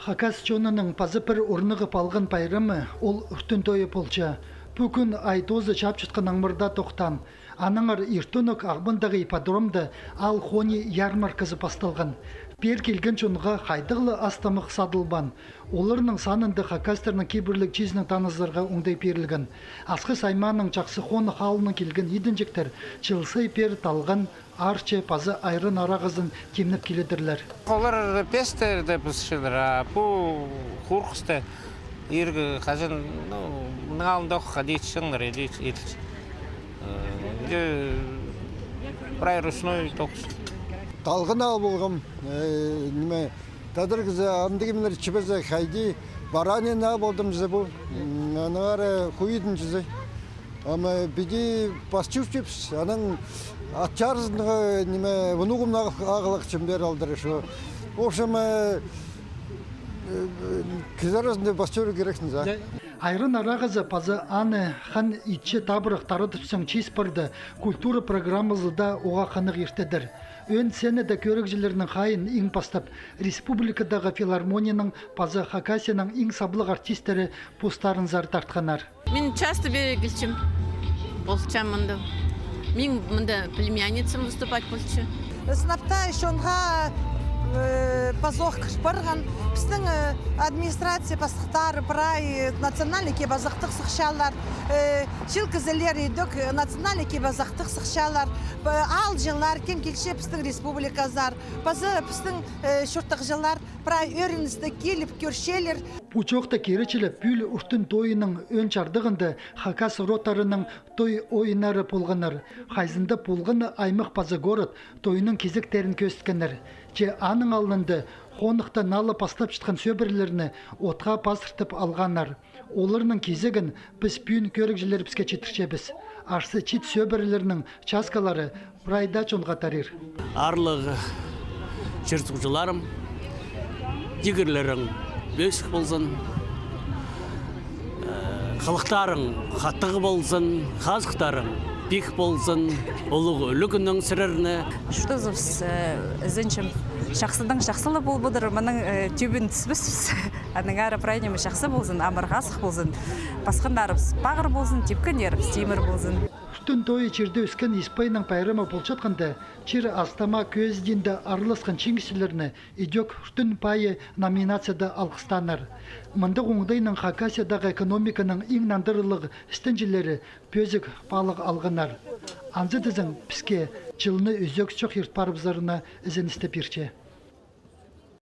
Хакас чонының пазы бір орнығып алған пайрымы ол үртін тойы полча. Бүгін айтозы чапчытқын аңмырда тоқтан. Аныңыр иртунок ағбындағы ипподромды ал хони ярмаркасы басталған. Бер келген чонға қайдығылы астамық садылбан. Оларының санынды хакастерінің кейбірлік чизінің танызларға оңдай берілген. Асқы сайманың жақсы хоны халының келген едінжектер чылсай пер талған арче пазы айрын арағызын кемніп келедірлер. Олар пестерді пісшілер, бұл құрқысты ергі қазын мұнғалында оқыға дейтішіңдер етілші. Бірай ручной тоқсы. Талғын ал болғым, тадыр кізі андығымлар чібізі қайды, баранен ал болдым жызы бұл, анығары құйыдың жызы. Ама біді басчув чепс, аның атчарызынығы бұнығым ағылық чымдер алдыры шо. В общем, кізарызында басчуры керексін за. Айрын арағызы пазы аны хан итче табырық тарытыпсың чиспырды культура программызы да оға қанық ертедір. Өн сені де көрікжілерінің қайын ең бастап республикадағы филармонияның пазы Хакасияның ең саблық артистері постарын зар тартқанар. Мен часто берегілчім болчам мұнда. Мен мұнда племянницам выступать болчы. Сынапта шонға пазоқ барған біздің администрация бастықтары бірай национальный кебазақтық сықшалар, шілкізілер едік национальный кебазақтық сықшалар, ал жылар, кем-кекше біздің республиказар, базы біздің шұрттық жылар, бірай өрінізді келіп көршелер. Пучоқта керечілі пүл үртін тойының өн чардығынды Хакас ротарының той ойынары болғанар. Қайзында болғаны аймақ пазы город тойының кезектерін көсткенер. Че аның алынды қонықта налы пастап шытқан сөбірлеріні отқа пасыртып алғанар. Оларының кезегін біз пүйін көрікжілер бізге четірше біз. Арсы чит сөбірлерінің часкалары прайда чонға тарир. Арлығы жыртықжыларым, дегірлерің бөсік болсын, қалықтарың қаттығы болсын, қазықтарың бек болсын, олығы өлігінің сіріріні. Штозывс зінчім шақсыдың шақсылы бол бұдыр, мұның түйбін түспіс, аның әрі прайнемі шақсы болсын, амырғасық болсын, басқындарыбыз бағыр болсын, тепкінерібіз темір болсын. Үштін тойы черде өскен Испайның пайрама болчатқанда, чир астама көзденді арылысқан чеңгісілеріні идек үштін пайы номинацияда алқыстанар. Мұндық оңдайның Хакасиядағы экономиканың ең нандырылығы істенжілері пөзік балық алғанар. Анзы дізің піске жылыны өзек шоқ ертпарыбызарына ізін істеп ерче.